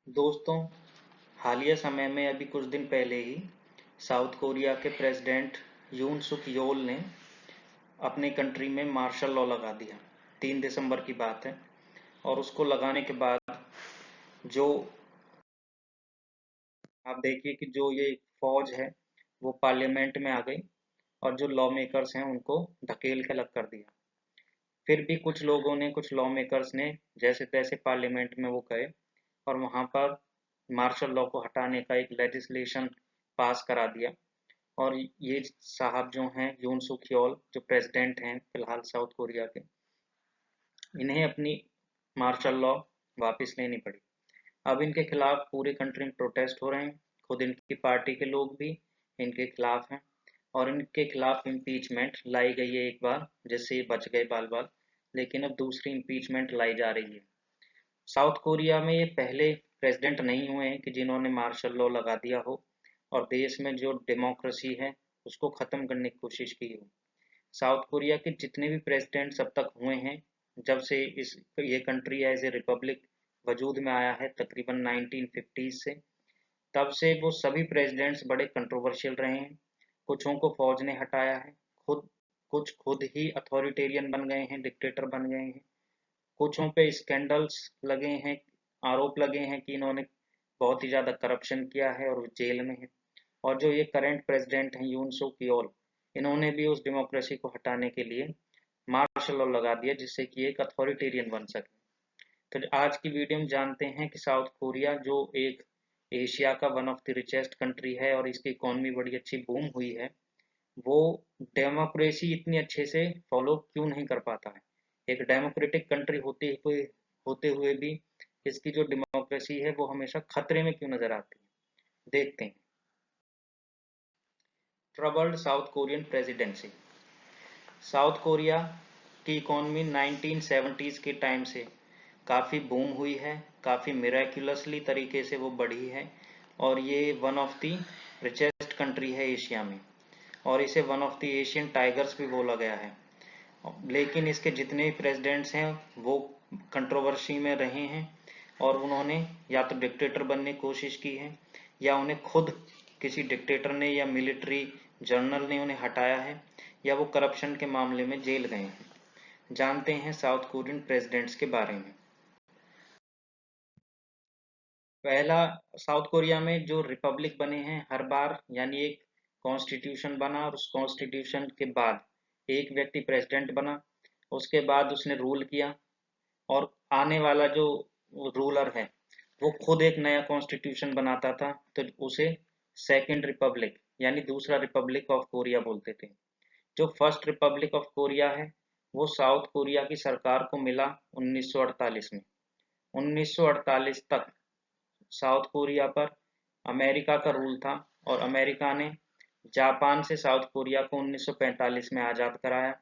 दोस्तों, हालिया समय में अभी कुछ दिन पहले ही साउथ कोरिया के प्रेसिडेंट यून सुक योल ने अपने कंट्री में मार्शल लॉ लगा दिया। 3 दिसंबर की बात है। और उसको लगाने के बाद जो आप देखिए कि जो ये फौज है वो पार्लियामेंट में आ गई और जो लॉ मेकर्स हैं उनको धकेल के अलग कर दिया। फिर भी कुछ लॉ मेकर्स ने जैसे तैसे पार्लियामेंट में वो गए और वहाँ पर मार्शल लॉ को हटाने का एक लेजिस्लेशन पास करा दिया। और ये साहब जो हैं यून सुक योल जो प्रेसिडेंट हैं फिलहाल साउथ कोरिया के, इन्हें अपनी मार्शल लॉ वापस लेनी पड़ी। अब इनके खिलाफ पूरे कंट्री में प्रोटेस्ट हो रहे हैं। खुद इनकी पार्टी के लोग भी इनके खिलाफ हैं और इनके खिलाफ इम्पीचमेंट लाई गई है एक बार, जिससे ये बच गए बाल बाल, लेकिन अब दूसरी इम्पीचमेंट लाई जा रही है। साउथ कोरिया में ये पहले प्रेसिडेंट नहीं हुए हैं कि जिन्होंने मार्शल लॉ लगा दिया हो और देश में जो डेमोक्रेसी है उसको ख़त्म करने की कोशिश की हो। साउथ कोरिया के जितने भी प्रेसिडेंट्स अब तक हुए हैं, जब से ये कंट्री एज ए रिपब्लिक वजूद में आया है तकरीबन 1950 से, तब से वो सभी प्रेसिडेंट्स बड़े कंट्रोवर्शियल रहे हैं। कुछों को फौज ने हटाया है, खुद कुछ खुद ही अथॉरिटेरियन बन गए हैं, डिक्टेटर बन गए हैं। कुछों पे स्कैंडल्स लगे हैं, आरोप लगे हैं कि इन्होंने बहुत ही ज़्यादा करप्शन किया है और वो जेल में है। और जो ये करंट प्रेसिडेंट हैं यून सुक योल, इन्होंने भी उस डेमोक्रेसी को हटाने के लिए मार्शल लॉ लगा दिया जिससे कि एक अथॉरिटेरियन बन सके। तो आज की वीडियो में जानते हैं कि साउथ कोरिया जो एक एशिया का one of the richest country है और इसकी इकोनॉमी बड़ी अच्छी बूम हुई है, वो डेमोक्रेसी इतनी अच्छे से फॉलो क्यों नहीं कर पाता है। एक डेमोक्रेटिक कंट्री होते हुए भी इसकी जो डेमोक्रेसी है वो हमेशा खतरे में क्यों नजर आती है, देखते हैं। Troubled south Korean presidency. South Korea की इकोनॉमी 1970s के टाइम से काफ़ी बूम हुई है, काफ़ी मिराक्युलसली तरीके से वो बढ़ी है और ये one of the richest country है एशिया में और इसे one of the Asian tigers भी बोला गया है। लेकिन इसके जितने भी प्रेसिडेंट्स हैं वो कंट्रोवर्सी में रहे हैं और उन्होंने या तो डिक्टेटर बनने की कोशिश की है या उन्हें खुद किसी डिक्टेटर ने या मिलिट्री जनरल ने उन्हें हटाया है या वो करप्शन के मामले में जेल गए हैं। जानते हैं साउथ कोरियन प्रेसिडेंट्स के बारे में। पहला, साउथ कोरिया में जो रिपब्लिक बने हैं हर बार, यानी एक कॉन्स्टिट्यूशन बना और उस कॉन्स्टिट्यूशन के बाद एक व्यक्ति प्रेसिडेंट बना, उसके बाद उसने रूल किया और आने वाला जो रूलर है वो खुद एक नया कॉन्स्टिट्यूशन बनाता था, तो उसे सेकंड रिपब्लिक यानी दूसरा रिपब्लिक ऑफ कोरिया बोलते थे। जो फर्स्ट रिपब्लिक ऑफ कोरिया है वो साउथ कोरिया की सरकार को मिला 1948 में। 1948 तक साउथ कोरिया पर अमेरिका का रूल था और अमेरिका ने जापान से साउथ कोरिया को 1945 में आज़ाद कराया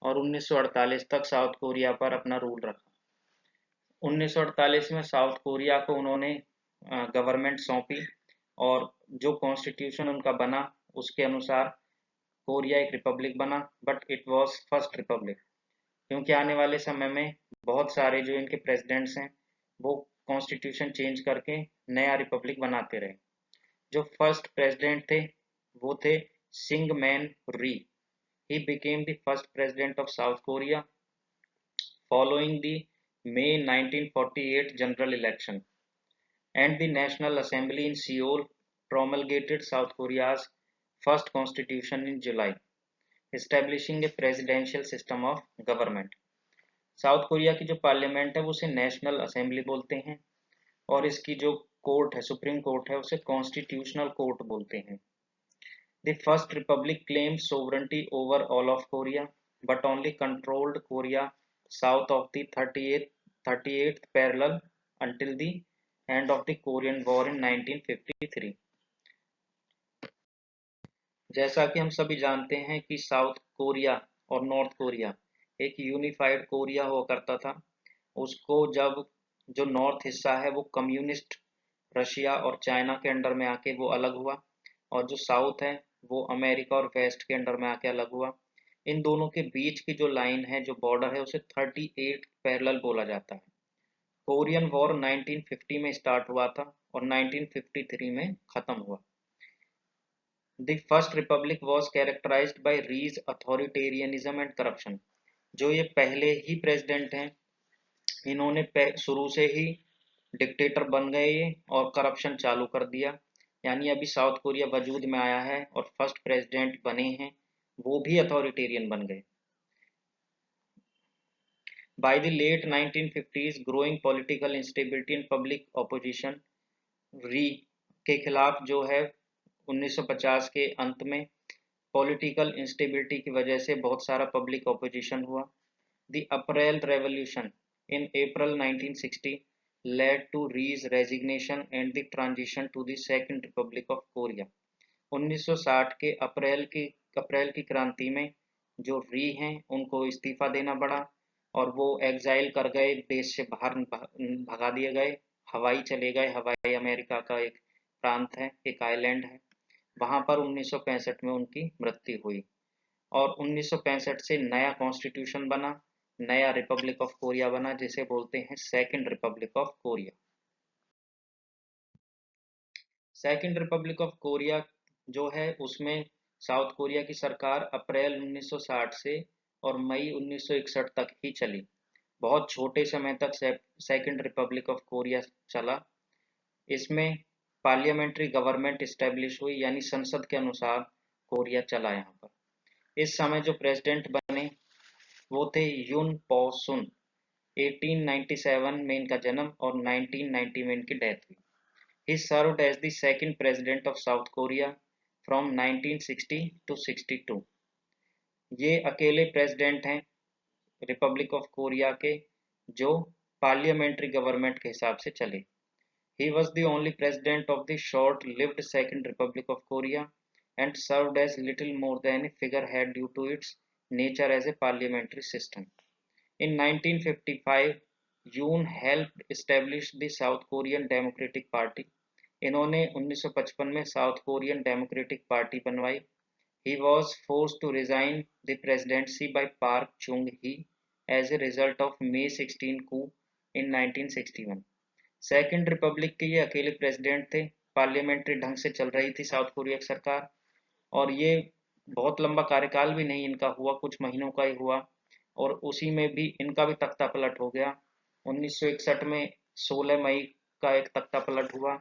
और 1948 तक साउथ कोरिया पर अपना रूल रखा। 1948 में साउथ कोरिया को उन्होंने गवर्नमेंट सौंपी और जो कॉन्स्टिट्यूशन उनका बना उसके अनुसार कोरिया एक रिपब्लिक बना, but it was first Republic. क्योंकि आने वाले समय में बहुत सारे जो इनके प्रेसिडेंट्स हैं वो कॉन्स्टिट्यूशन चेंज करके नया रिपब्लिक बनाते रहे। जो फर्स्ट प्रेसिडेंट थे वो थे सिंग मैन री। He became the first president of South Korea following the May 1948 general election, and the National Assembly in Seoul promulgated South Korea's first constitution in July, establishing a presidential system of government. South Korea की जो parliament है वो उसे national assembly बोलते हैं और इसकी जो कोर्ट है, सुप्रीम कोर्ट है, उसे कॉन्स्टिट्यूशनल कोर्ट बोलते हैं। The First Republic claimed sovereignty over all of Korea, but only controlled Korea south of the 38th parallel until the end of the Korean War in 1953। जैसा कि हम सभी जानते हैं कि साउथ कोरिया और नॉर्थ कोरिया एक यूनिफाइड कोरिया हुआ करता था। उसको जब जो नॉर्थ हिस्सा है वो कम्युनिस्ट रशिया और चाइना के अंडर में आके वो अलग हुआ और जो साउथ है वो अमेरिका और वेस्ट के अंडर में आके अलग हुआ। इन दोनों के बीच की जो लाइन है, जो बॉर्डर है, उसे 38 पैरेलल बोला जाता है। कोरियन वॉर 1950 में स्टार्ट हुआ था और 1953 में खत्म हुआ। The first republic was characterised by Rhee authoritarianism and corruption. जो ये पहले ही प्रेसिडेंट हैं, इन्होंने शुरू से ही डिक्टेटर बन गए ये और करप्शन चालू कर दिया। यानी अभी साउथ कोरिया वजूद में आया है और फर्स्ट प्रेसिडेंट बने हैं वो भी अथॉरिटेरियन बन गए। By the late 1950s, growing political instability and public opposition री के खिलाफ जो है 1950 के अंत में पॉलिटिकल इंस्टेबिलिटी की वजह से बहुत सारा पब्लिक ऑपोजिशन हुआ। The April revolution in April 1960 led to Ree's resignation and the transition to the Second Republic of Korea। 1960 के अप्रैल की क्रांति में जो री हैं उनको इस्तीफा देना पड़ा और वो एग्जाइल कर गए, देश से बाहर भगा दिए गए, हवाई चले गए। हवाई अमेरिका का एक प्रांत है, एक आइलैंड है, वहां पर 1965 में उनकी मृत्यु हुई और 1965 से नया कॉन्स्टिट्यूशन बना, नया रिपब्लिक ऑफ कोरिया बना जिसे बोलते हैं second Republic of Korea. Second Republic of Korea जो है उसमें साउथ कोरिया की सरकार अप्रैल 1960 से और मई 1961 तक ही चली। बहुत छोटे समय तक सेकंड रिपब्लिक ऑफ कोरिया चला। इसमें पार्लियामेंट्री गवर्नमेंट इस्टेब्लिश हुई, यानी संसद के अनुसार कोरिया चला। यहाँ पर इस समय जो प्रेसिडेंट बने वो थे यून पो सुन। 1897 में इनका जन्म और 1990 में इनकी डेथ हुई। He served as the second president of South Korea from 1960 to 62। ये अकेले प्रेसिडेंट हैं रिपब्लिक ऑफ कोरिया के जो पार्लियामेंट्री गवर्नमेंट के हिसाब से चले। He was the only president of the short-lived Second Republic of Korea and served as little more than a figurehead due to its nature as a parliamentary system। In 1955, Yoon helped establish the South Korean Democratic Party। इन्होंने 1955 में south Korean democratic party बनवाई। He was forced to resign the presidency by Park Chung-hee as a result of May 16 coup in 1961। Second Republic के ये अकेले president थे, parliamentary ढंग से चल रही थी साउथ कोरिया की सरकार और ये बहुत लंबा कार्यकाल भी नहीं इनका हुआ, कुछ महीनों का ही हुआ और उसी में भी इनका भी तख्ता पलट हो गया। 1961 में 16 मई का एक तख्ता पलट हुआ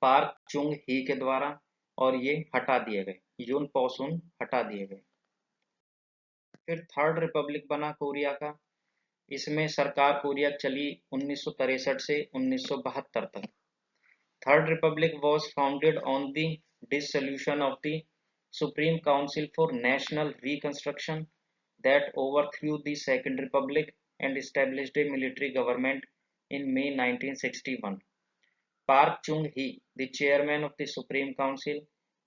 पार्क चुंग ही के द्वारा और ये हटा दिए गए, यून पोसुन हटा दिए गए। फिर थर्ड रिपब्लिक बना कोरिया का। इसमें सरकार कोरिया चली 1963 से 1972 तक। Third republic was founded on the dissolution of the supreme council for national reconstruction that overthrew the second republic and established a military government in May 1961। Park Chung-hee, the chairman of the Supreme Council,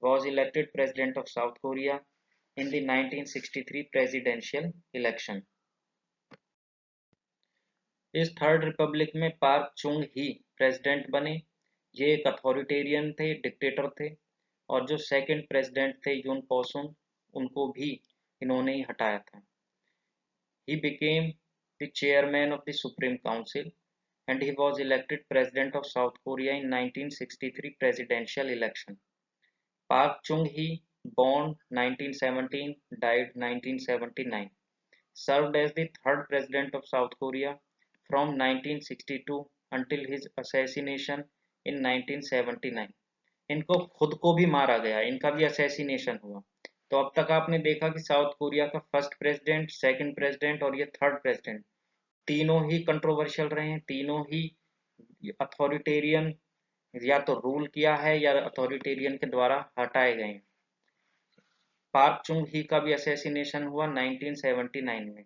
was elected president of South Korea in the 1963 presidential election। इस third Republic में park Chung ही president बने। ये एक authoritarian थे, dictator थे और जो second president थे यून पोसुन उनको भी इन्होंने ही हटाया था। He became the chairman of the Supreme Council and he was elected president of South Korea in 1963 presidential election। Park Chung-hee, born 1917, died 1979, served as the third president of South Korea from 1962 until his assassination in 1979। इनको खुद को भी मारा गया, इनका भी assassination हुआ। तो अब तक आपने देखा कि साउथ कोरिया का फर्स्ट प्रेसिडेंट, सेकंड प्रेसिडेंट और ये थर्ड प्रेसिडेंट तीनों ही कंट्रोवर्शियल रहे हैं, तीनों ही अथॉरिटेरियन या तो रूल किया है या अथॉरिटेरियन के द्वारा हटाए गए हैं। पार्क चुंग ही का भी असैसिनेशन हुआ 1979 में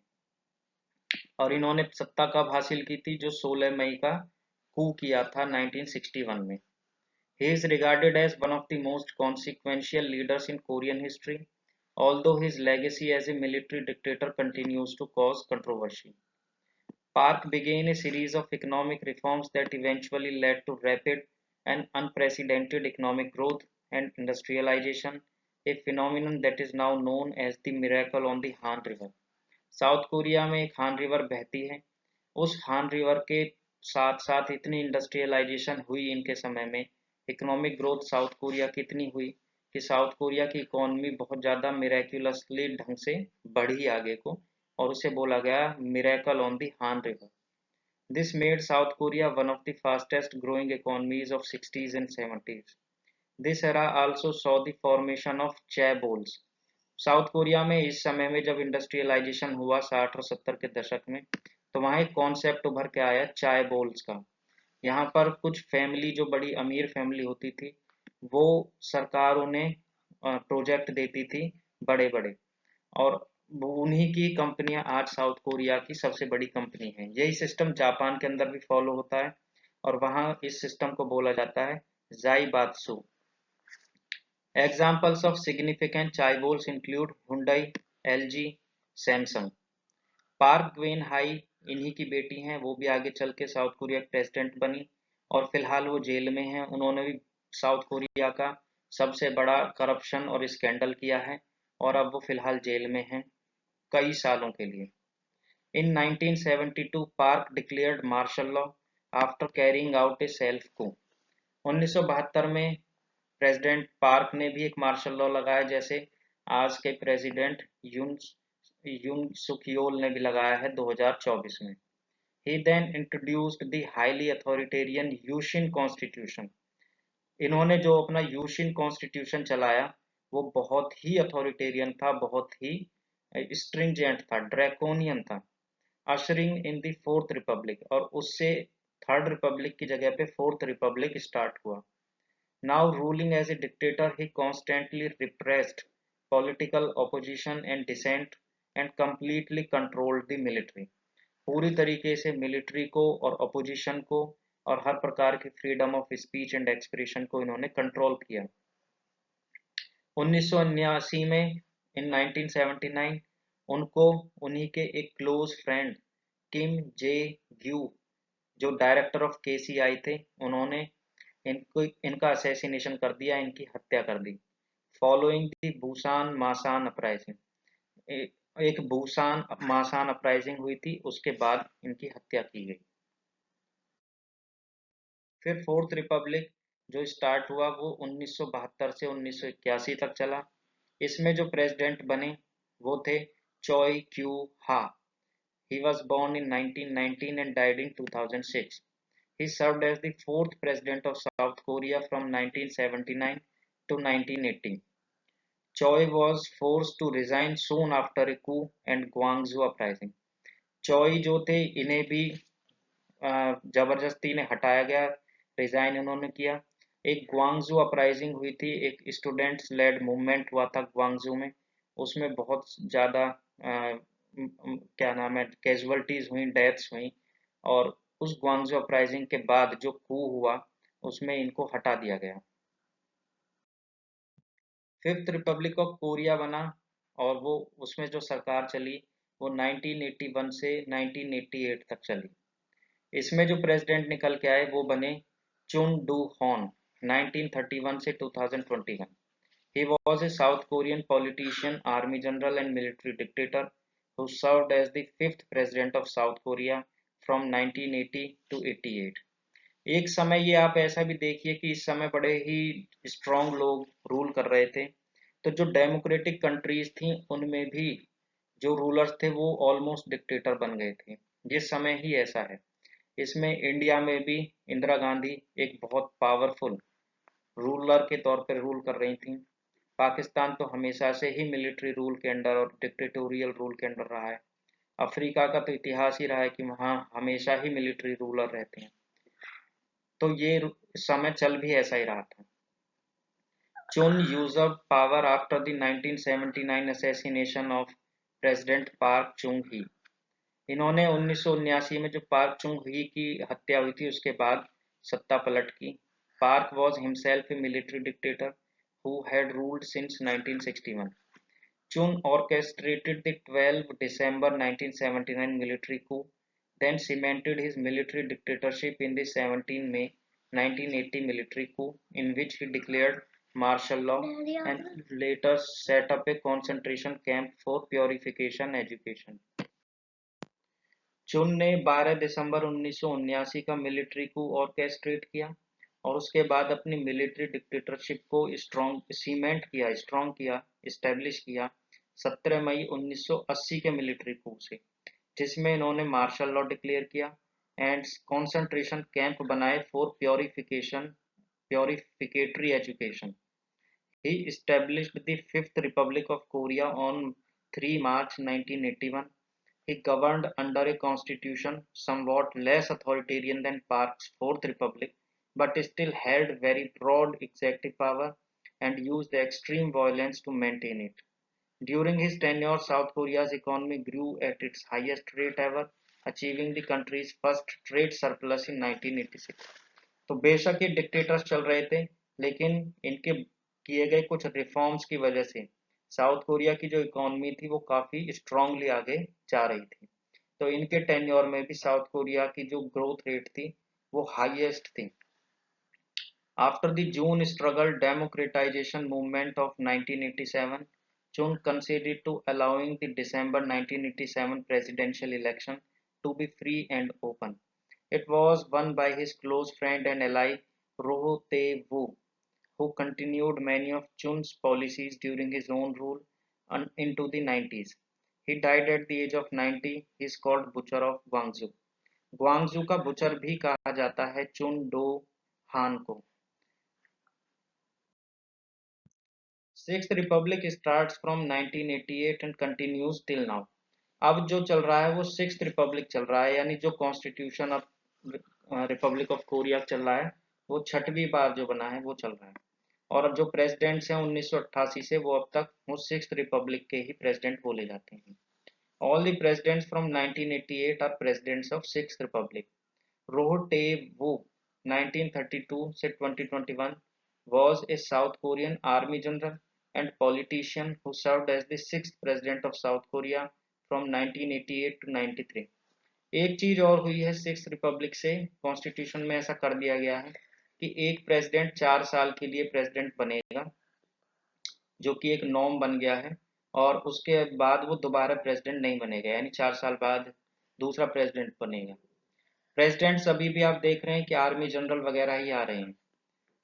और इन्होंने सत्ता कब हासिल की थी, जो 16 मई का कू किया था 1961 में। He is regarded as one of the most consequential leaders in Korean history, although his legacy as a military dictator continues to cause controversy। Park began a series of economic reforms that eventually led to rapid and unprecedented economic growth and industrialization, a phenomenon that is now known as the miracle on the Han River। South Korea में एक हान river बहती है उस हान river के साथ साथ इतनी इंडस्ट्रियलाइजेशन हुई इनके समय में, इकोनॉमिक ग्रोथ साउथ कोरिया की इतनी हुई कि साउथ कोरिया की इकोनॉमी बहुत ज़्यादा मिरेक्युलसली ढंग से बढ़ी आगे को, और उसे बोला गया miracle on the Han river. This made South Korea one of the fastest growing economies of 60s and 70s। This era also saw the formation of chaebols. South Korea में इस समय में जब इंडस्ट्रियलाइजेशन हुआ 60 और 70 के दशक में, तो वहाँ एक कॉन्सेप्ट उभर के आया चाय बोल्स का। यहाँ पर कुछ फैमिली जो बड़ी अमीर फैमिली होती थी, वो सरकार उन्हें प्रोजेक्ट देती थी बड़े बड़े, और उन्हीं की कंपनियां आज साउथ कोरिया की सबसे बड़ी कंपनी है। यही सिस्टम जापान के अंदर भी फॉलो होता है, और वहाँ इस सिस्टम को बोला जाता है जाइबात्सु। Examples of significant chaebols include Hyundai, LG, Samsung। Park Gwen high इन्हीं की बेटी हैं, वो भी आगे चल के साउथ कोरिया के प्रेसिडेंट बनी, और फिलहाल वो जेल में हैं। उन्होंने भी साउथ कोरिया का सबसे बड़ा करप्शन और स्कैंडल किया है, और अब वो फिलहाल जेल में हैं कई सालों के लिए। In 1972, Park declared martial law after carrying out a self coup। 1972 में प्रेसिडेंट पार्क ने भी एक मार्शल लॉ लगाया, जैसे आज के प्रेसिडेंट यून यून सुखियोल ने भी लगाया है 2024 में। He then introduced the highly authoritarian Yushin constitution. इन्होंने जो अपना यूशिन कॉन्स्टिट्यूशन चलाया, वो बहुत ही अथॉरिटेरियन था, बहुत ही स्ट्रिंजेंट था, ड्रैकोनियन था, ushering in the fourth Republic. और उससे थर्ड रिपब्लिक की जगह पे फोर्थ रिपब्लिक स्टार्ट हुआ। Now ruling as a dictator, he constantly repressed political opposition and dissent and completely controlled the military। पूरी तरीके से मिलिट्री को और अपोजिशन को और हर प्रकार की freedom of speech and expression को इन्होंने कंट्रोल किया। 1979 में, इन 1979, उनको उन्हीं के एक क्लोज फ्रेंड किम जे ग्यू, जो डायरेक्टर ऑफ केसीआई थे, उन्होंने इनको इनका असैसिनेशन कर दिया, इनकी हत्या कर दी। फॉलोइंग दी बुसान मासान अपराइजिंग, एक बुसान मासान अपराइजिंग हुई थी, उसके बाद इनकी हत्या की गई। फिर फोर्थ रिपब्लिक जो स्टार्ट हुआ, वो 1972 से 1981 तक चला। इसमें जो प्रेसिडेंट बने वो थे चॉय क्यू हा। He was born in 1919 and died in 2006। He served as the fourth president of South Korea from 1979 to 1980। Choi was forced to resign soon after a coup and Gwangju uprising। चॉय जो थे, इन्हें भी जबरदस्ती ने हटाया गया, resign इन्होंने किया। एक ग्वांगजू अपराइजिंग हुई थी, एक स्टूडेंट्स लेड मूवमेंट हुआ था ग्वांगजू में, उसमें बहुत ज़्यादा क्या नाम है कैजुअलिटीज हुई, डेथ्स हुई, और उस ग्वांगजू अपराइजिंग के बाद जो कू हुआ, उसमें इनको हटा दिया गया। फिफ्थ रिपब्लिक ऑफ कोरिया बना, और वो उसमें जो सरकार चली वो 1981 से 1988 तक चली। इसमें जो प्रेसिडेंट निकल के आए वो बने चुन डू हॉन 1931 से 2021। He was a South Korean politician, army general and military dictator who served as the fifth president of South Korea from 1980 to 88। एक समय ये आप ऐसा भी देखिए कि इस समय बड़े ही स्ट्रॉन्ग लोग रूल कर रहे थे, तो जो डेमोक्रेटिक कंट्रीज थी उनमें भी जो रूलर्स थे वो ऑलमोस्ट डिक्टेटर बन गए थे। ये समय ही ऐसा है। इसमें इंडिया में भी इंदिरा गांधी एक बहुत पावरफुल रूलर के तौर पर रूल कर रही थी। पाकिस्तान तो हमेशा से ही मिलिट्री रूल के अंडर और डिक्टेटोरियल रूल के अंडर रहा है। अफ्रीका का तो इतिहास ही रहा है कि वहाँ हमेशा ही मिलिट्री रूलर रहते हैं। तो ये समय चल भी ऐसा ही रहा था। Chun used power after the 1979 assassination of president Park Chung Hee. इन्होंने 1979 में जो पार्क चुंग ही की हत्या हुई थी, उसके बाद सत्ता पलट की। Park was himself A military dictator who had ruled since 1961। Chun orchestrated the 12 December 1979 military coup, then cemented his military dictatorship in the 17 May 1980 military coup, in which he declared martial law and later set up a concentration camp for purification education। चुन ने 12 दिसंबर 1979 का military कू orchestrate किया और उसके बाद अपनी military dictatorship को strong किया, इस्टेब्लिश किया 17 मई 1980 के मिलिट्री कू से, जिसमें इन्होंने मार्शल लॉ डिक्लेयर किया एंड कॉन्सेंट्रेशन कैंप बनाए for purificatory education. He established the Fifth Republic of Korea on 3 March 1981. He governed under a constitution somewhat less authoritarian than Park's Fourth Republic, but still held very broad executive power and used extreme violence to maintain it. During his tenure, South Korea's economy grew at its highest rate ever, achieving the country's first trade surplus in 1986. तो बेशक ये dictators चल रहे थे, लेकिन इनके किए गए कुछ रिफॉर्म्स की वजह से साउथ कोरिया की जो इकोनॉमी थी वो काफी स्ट्रांगली आगे जा रही थी। तो इनके टेन्योर में भी साउथ कोरिया की जो ग्रोथ रेट थी वो हाईएस्ट थी। After the June struggle democratisation movement of 1987, Chung conceded to allowing the December 1987 presidential election to be free and open. It was won by his close friend and ally Roh Tae-woo, who continued many of Chun's policies during his own rule into the 90s. He died at the age of 90. He is called Butcher of Gwangju. Gwangju का butcher भी कहा जाता है चुन dough हान को। Sixth Republic starts from 1988 and continues till now. अब जो चल रहा है वो सिक्स्थ रिपब्लिक चल रहा है, यानी जो constitution of Republic of Korea चल रहा है वो 6वीं बार जो बना है वो चल रहा है। और अब जो प्रेसिडेंट्स हैं 1988 से वो अब तक वो सिक्स्थ रिपब्लिक के ही प्रेसिडेंट बोले जाते हैं। All the presidents from 1988 are presidents of sixth republic. Roh Tae Woo 1932 से 2021 was a South Korean army general and politician who served as the sixth president of South Korea from 1988 to 93। एक चीज और हुई है six Republic से, constitution में ऐसा कर दिया गया है कि एक प्रेसिडेंट 4 साल के लिए प्रेसिडेंट बनेगा, जो कि एक नॉर्म बन गया है, और उसके बाद वो दोबारा प्रेसिडेंट नहीं बनेगा, यानी 4 साल बाद दूसरा प्रेसिडेंट बनेगा। प्रेसिडेंट्स अभी भी आप देख रहे हैं कि आर्मी जनरल वगैरह ही आ रहे हैं।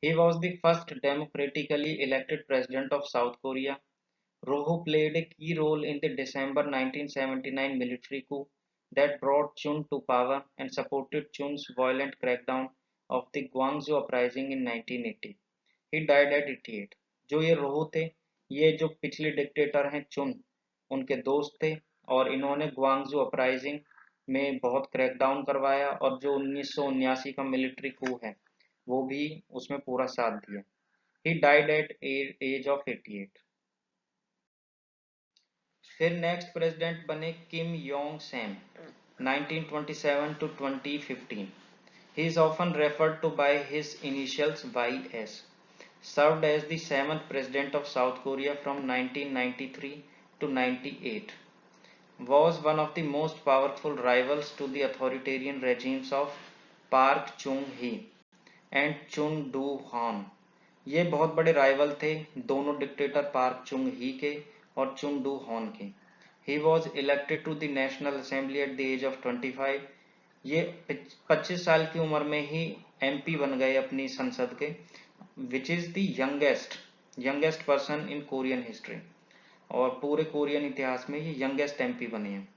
He was the first democratically elected president of South Korea. Roh played a key role in the December 1979 military coup that brought Chun to power and supported Chun's violent crackdown of the Gwangju uprising in 1980. He died at 88। जो ये रोह थे, ये जो पिछले dictator हैं चुन, उनके दोस्त थे, और इन्होंने ग्वांगजू अपराइजिंग में बहुत क्रैकडाउन करवाया, और जो 1979 का मिलिट्री कू है वो भी उसमें पूरा साथ दिया। He died at age of 88। फिर नेक्स्ट प्रेसिडेंट बने किम Yong Sam 1927 to 2015। He is often referred to by his initials YS। Served as the 7th president of South Korea from 1993 to 98। Was one of the most powerful rivals to the authoritarian regimes of Park Chung-hee and चुन Doo horn. ये बहुत बड़े rival थे दोनों dictator park Chung ही के और चुन Doo Hwan के। He was elected to the national assembly at the age of 25। ये 25 साल की उम्र में ही एमपी बन गए अपनी संसद के, which is the youngest person in Korean history, और पूरे कोरियन इतिहास में ये यंगेस्ट एमपी बने हैं।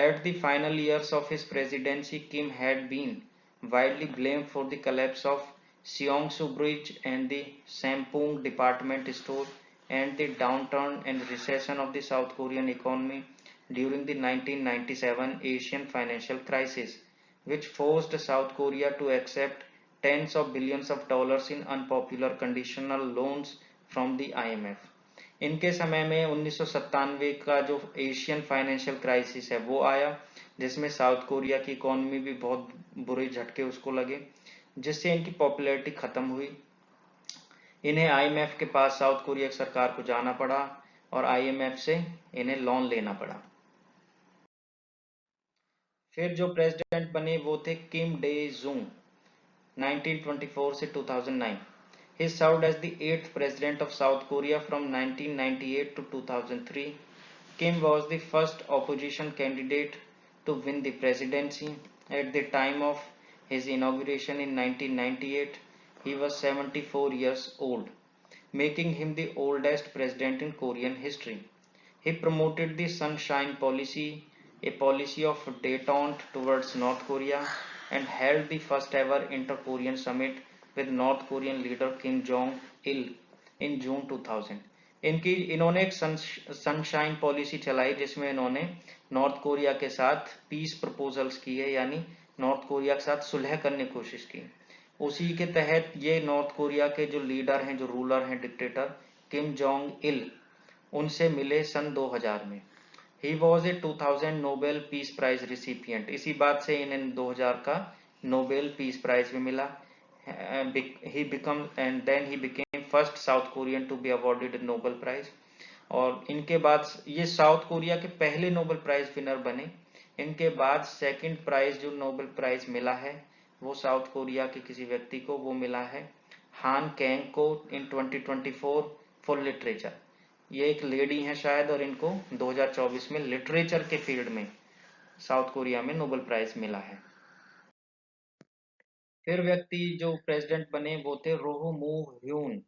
At the final years of his presidency, Kim had been widely blamed for the collapse of Seongsu Bridge and the Sampung department store and the downturn and recession of the South Korean economy during the 1997 Asian financial crisis, which forced South Korea to accept tens of billions of dollars in unpopular conditional loans from the IMF। इनके समय में 1997 का जो Asian financial crisis है वो आया, जिसमें south Korea की इकोनॉमी भी बहुत बुरे झटके उसको लगे, जिससे इनकी पॉपुलैरिटी खत्म हुई। इन्हें आईएमएफ के पास साउथ कोरिया की सरकार को जाना पड़ा और आईएमएफ से इन्हें लोन लेना पड़ा। फिर जो प्रेसिडेंट बने वो थे किम डे जूंग 1924 से 2009। He served as the 8th president of South Korea from 1998 to 2003। Kim was the first opposition candidate to win the presidency. At the time of his inauguration in 1998, he was 74 years old, making him the oldest president in Korean history. He promoted the Sunshine Policy, a policy of détente towards North Korea, and held the first ever inter-Korean summit with North Korean leader Kim Jong-il in June 2000. इन्होंने एक sunshine policy चलाई जिसमें इन्होंने north Korea के साथ piece proposals किए, यानी north Korea के साथ सुलह करने की कोशिश की। उसी के तहत ये नॉर्थ कोरिया के जो लीडर हैं, जो रूलर हैं, डिक्टेटर किम जोंग इल, उनसे मिले सन 2000 में। He was a 2000 Nobel peace prize recipient. इसी बात से इन्हें 2000 का नोबेल पीस प्राइज भी मिला। he become and then he became first South Korean to be awarded a Nobel Prize। और इनके बाद ये साउथ कोरिया के पहले नोबेल प्राइज विनर बने। इनके बाद सेकंड प्राइज जो नोबेल प्राइज मिला है वो साउथ कोरिया के किसी व्यक्ति को वो मिला है हान कैंग को इन 2024 फॉर लिटरेचर। ये एक लेडी है शायद, और इनको 2024 में लिटरेचर के फील्ड में साउथ कोरिया में नोबेल प्राइज मिला है। फिर व्यक्ति जो प्रेसिडेंट बने वो थे रोह मू ह्यून,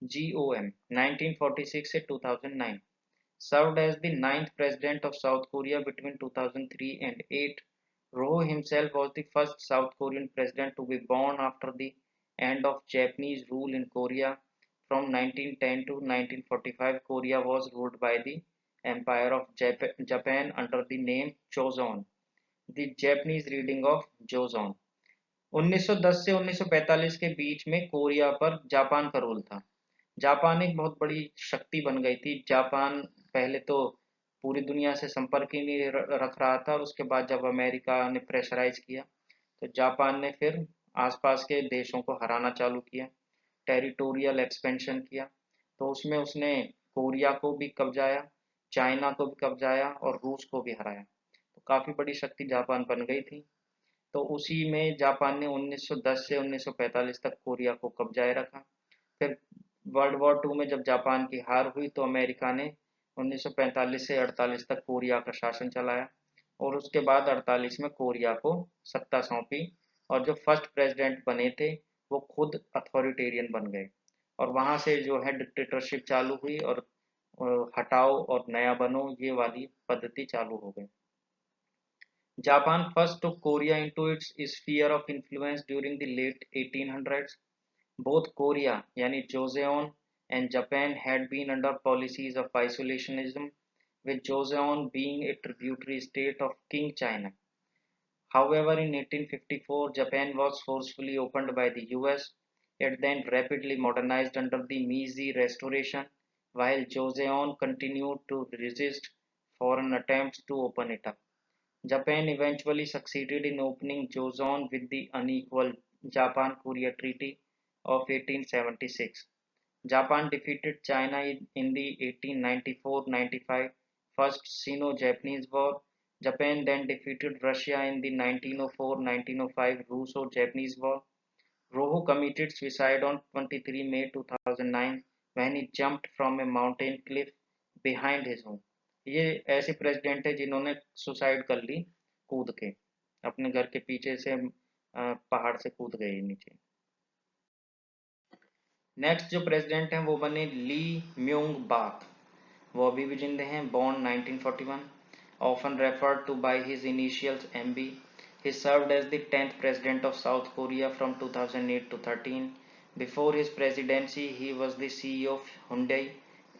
GOM, 1946 से 2009। Served as the ninth president of South Korea between 2003 and 8, Roh himself was the first South Korean president to be born after the end of Japanese rule in Korea. From 1910 to 1945, Korea was ruled by the Empire of Japan under the name Joseon, the Japanese reading of Joseon। 1910 से 1945 के बीच में Korea पर Japan का rule था। Japan एक बहुत बड़ी शक्ति बन गई थी। जापान पहले तो पूरी दुनिया से संपर्क ही नहीं रख रहा था, उसके बाद जब अमेरिका ने प्रेशराइज किया तो जापान ने फिर आसपास के देशों को हराना चालू किया, टेरिटोरियल एक्सपेंशन किया। तो उसमें उसने कोरिया को भी कब्जाया, चाइना को भी कब्जाया और रूस को भी हराया। तो काफ़ी बड़ी शक्ति जापान बन गई थी। तो उसी में जापान ने 1910 से 1945 तक कोरिया को कब्जाए रखा। फिर वर्ल्ड वॉर 2 में जब जापान की हार हुई तो अमेरिका ने 1945 से 48 तक कोरिया का शासन चलाया और उसके बाद 48 में कोरिया को सत्ता सौंपी। और जो फर्स्ट प्रेसिडेंट बने थे वो खुद अथॉरिटेरियन बन गए और वहां से जो है डिक्टेटरशिप चालू हुई और हटाओ और नया बनो ये वाली पद्धति चालू हो गई। Japan first took Korea into its sphere of influence during the late 1800s. Both Korea, yani Joseon, and Japan had been under policies of isolationism, with Joseon being a tributary state of King China. However, in 1854, Japan was forcefully opened by the US. It then rapidly modernized under the Meiji Restoration, while Joseon continued to resist foreign attempts to open it up. Japan eventually succeeded in opening Joseon with the unequal Japan-Korea Treaty of 1876. Japan defeated China in the 1894-95 First Sino-Japanese War. Japan then defeated Russia in the 1904-1905 Russo-Japanese War. Rohu committed suicide on 23 May 2009 when he jumped from a mountain cliff behind his home। ये ऐसे president है जिन्होंने suicide कर ली कूद के, अपने घर के पीछे से पहाड़ से कूद गए नीचे। नेक्स्ट जो प्रेसिडेंट हैं वो बने ली म्यूंग बाक। वो अभी भी जिंदे हैं, born 1941, often referred to by his initials MB। He served as the 10th president of South Korea from 2008 to 13। Before his presidency, he was the CEO of Hyundai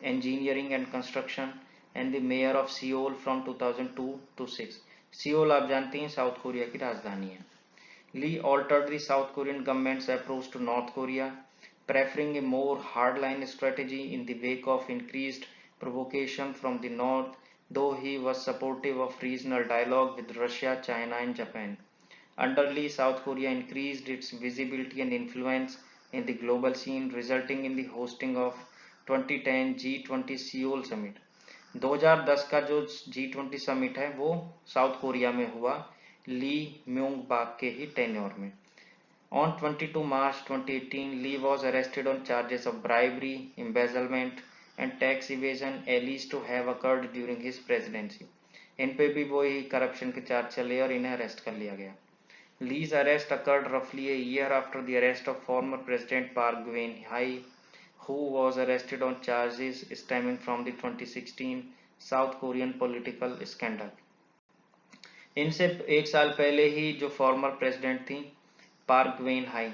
Engineering and Construction and the mayor of Seoul from 2002 to 6। Seoul आप जानती हैं south Korea की राजधानी है। Lee altered the South Korean government's approach to North Korea, preferring a more hardline strategy in the wake of increased provocation from the North, though he was supportive of regional dialogue with Russia, China, and Japan. Under Lee, South Korea increased its visibility and influence in the global scene, resulting in the hosting of 2010 G20 Seoul Summit। 2010 का जो G20 summit है वो south Korea में हुआ, ली Mueang बाक के ही tenure में। On 22 March 2018, Lee was arrested on charges of bribery, embezzlement, and tax evasion alleged to have occurred during his presidency. इन पे भी वही करप्शन के चार्ज चले और इन्हें अरेस्ट कर लिया गया। Lee's arrest occurred roughly a year after the arrest of former President Park Geun-hye, who was arrested on charges stemming from the 2016 South Korean political scandal. इनसे एक साल पहले ही जो फॉर्मर प्रेसिडेंट थी पार्क गेन हाई,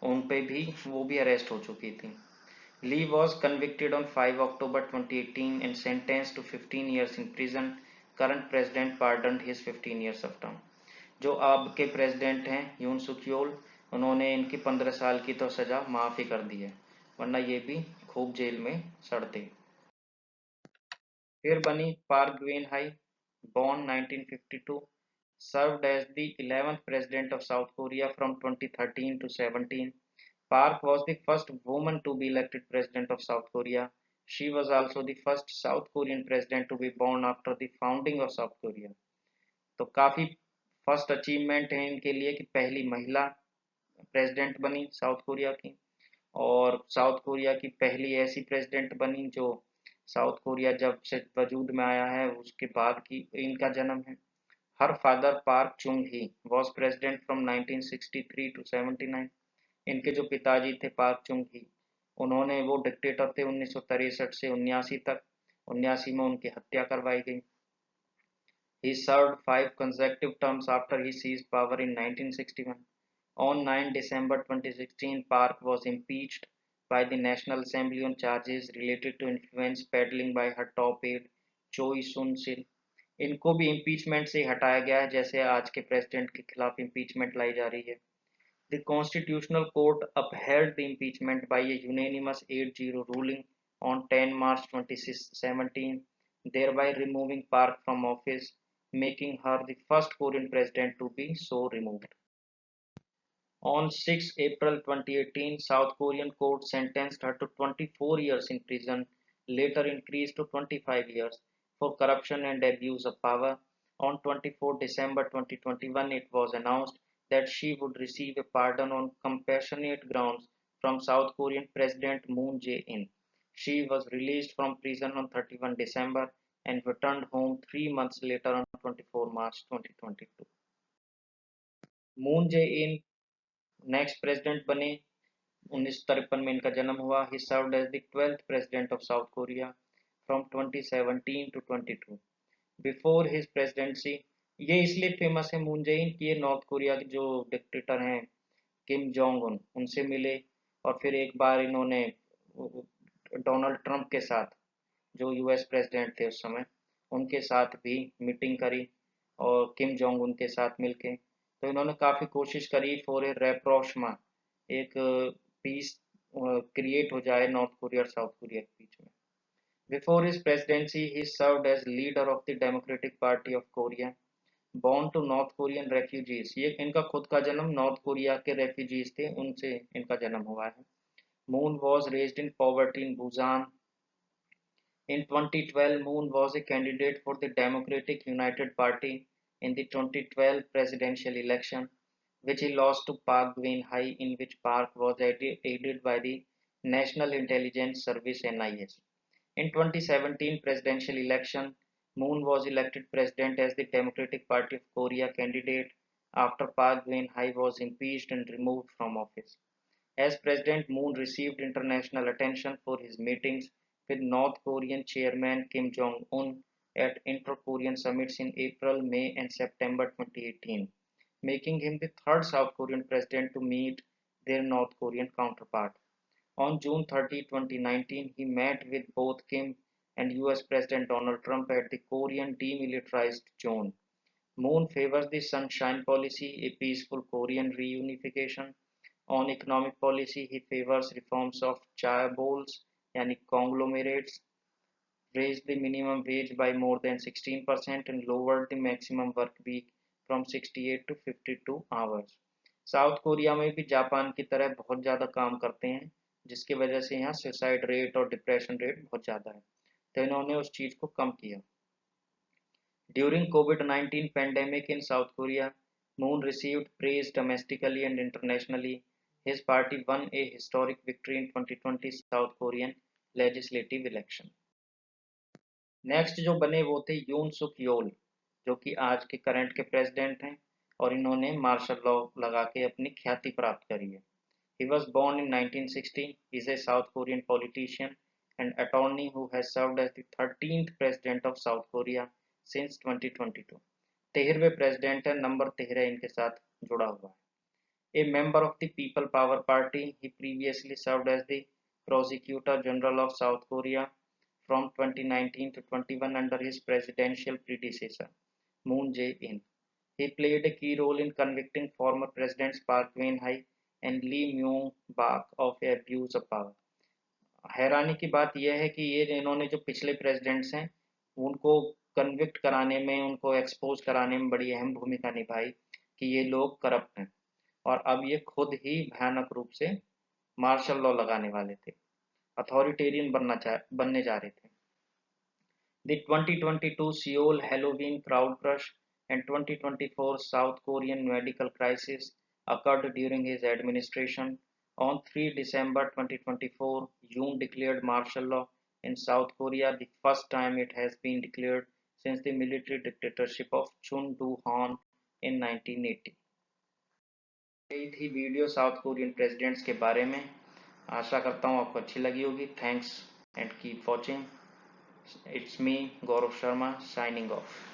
उन पे भी वो भी अरेस्ट हो चुकी थी। Lee was convicted on 5 October 2018 and sentenced to 15 years in prison. Current president pardoned his 15 years of term. जो अब के प्रेसिडेंट हैं यून सुक्योल, उन्होंने इनकी 15 साल की तो सजा माफ ही कर दी है, वरना ये भी खूब जेल में सड़ते। फिर बनी park gain high, born 1952, served as the 11th president of South Korea from 2013 to 17. Park was the first woman to be elected president of South Korea. She was also the first South Korean president to be born after the founding of South Korea. तो काफी first achievement है इनके लिए कि पहली महिला president बनी south Korea की, और साउथ कोरिया की पहली ऐसी प्रेसिडेंट बनी जो साउथ कोरिया जब से वजूद में आया है उसके बाद की इनका जन्म है। Her father Park Chung Hee was president from 1963 to 79। इनके जो पिताजी थे पार्क चुंग ही, उन्होंने वो डिक्टेटर थे 1963 से 79 तक। 79 में उनकी हत्या करवाई गई। He served 5 consecutive terms after he seized power in 1961. On 9 December 2016, Park was impeached by the National Assembly on charges related to influence peddling by her top aide, Choi Soon-sil. इनको भी impeachment से हटाया गया है, जैसे आज के president के खिलाफ impeachment लाई जा रही है। The Constitutional Court upheld the impeachment by a unanimous 8-0 ruling on 10 March 2017, thereby removing Park from office, making her the first Korean president to be so removed. On 6 April 2018, South Korean court sentenced her to 24 years in prison, later increased to 25 years, for corruption and abuse of power. On 24 December 2021, it was announced that she would receive a pardon on compassionate grounds from South Korean President Moon Jae-in. She was released from prison on 31 December and returned home 3 months later on 24 March 2022. Moon Jae-in next president बने। 1953 में इनका जन्म हुआ। He served as the 12th president of South Korea from 2017 to 22। Before his presidency, ये इसलिए famous है Moon Jae इन कि ये नॉर्थ कोरिया के जो डिक्टेटर हैं किम जोंग उन, उनसे मिले, और फिर एक बार इन्होंने डोनाल्ड ट्रंप के साथ, जो यूएस प्रेसिडेंट थे उस समय, उनके साथ भी मीटिंग करी, और किम जोंग उन के साथ मिलके तो इन्होंने काफ़ी कोशिश करी फॉर ए रेप्रोशमा, एक पीस क्रिएट हो जाए नॉर्थ कोरिया और साउथ कोरिया के बीच में। Before his presidency he served as leader of the Democratic Party of Korea. Born to North Korean refugees, ये इनका खुद का जन्म नॉर्थ कोरिया के रेफ्यूजीज थे उनसे इनका जन्म हुआ है। Moon was raised in poverty in Busan. In 2012, Moon was a candidate for the Democratic United Party in the 2012 presidential election, which he lost to Park Geun-hye, in which Park was aided by the National Intelligence Service (NIS). In 2017 presidential election, Moon was elected president as the Democratic Party of Korea candidate after Park Geun-hye was impeached and removed from office. As president, Moon received international attention for his meetings with North Korean chairman Kim Jong-un at inter-Korean summits in April, May and September 2018, making him the third South Korean president to meet their North Korean counterpart. On June 30, 2019, he met with both Kim and US President Donald Trump at the Korean Demilitarized Zone. Moon favors the Sunshine Policy, a peaceful Korean reunification. On economic policy, he favors reforms of chaebols यानी conglomerates, raised the minimum wage by more than 16% and lowered the maximum work week from 68 to 52 hours. South Korea में भी Japan की तरह बहुत ज़्यादा काम करते हैं, जिसकी वजह से यहाँ सुसाइड रेट और डिप्रेशन रेट बहुत ज़्यादा है, तो इन्होंने उस चीज़ को कम किया। During COVID-19 pandemic in South Korea, Moon received praise domestically and internationally. His party won a historic victory in 2020 South Korean legislative election. Next जो बने वो थे यून सुक योल। जो कि आज के करंट के प्रेसिडेंट हैं, और इन्होंने मार्शल लॉ लगा के अपनी ख्याति प्राप्त करी है। He was born in 1960, is a South Korean politician and attorney who has served as the 13th president of South Korea since 2022. 13वें president है, नंबर 13 इनके साथ जुड़ा हुआ है। A member of the People Power Party, he previously served as the Prosecutor General of South Korea from 2019 to 21 under his presidential predecessor, Moon Jae-in. He played a key role in convicting former Presidents Park Geun-hye and Lee Myung-bak of abuse of power. हैरानी की बात यह है कि ये इन्होंने जो पिछले प्रेसिडेंट्स हैं उनको कन्विक्ट कराने में, उनको एक्सपोज कराने में बड़ी अहम भूमिका निभाई कि ये लोग करप्ट हैं, और अब ये खुद ही भयानक रूप से मार्शल लॉ लगाने वाले थे, अथॉरिटेरियन बनने जा रहे थे। The 2022 Seoul Halloween crowd crush and 2024 South Korean medical crisis occurred during his administration. On 3 December 2024, Yoon declared martial law in South Korea, the first time it has been declared since the military dictatorship of Chun Doo-hwan in 1980. यही थी video south Korean presidents के बारे में। आशा करता हूँ आपको अच्छी लगी होगी। Thanks and keep watching. It's me Gaurav Sharma signing off.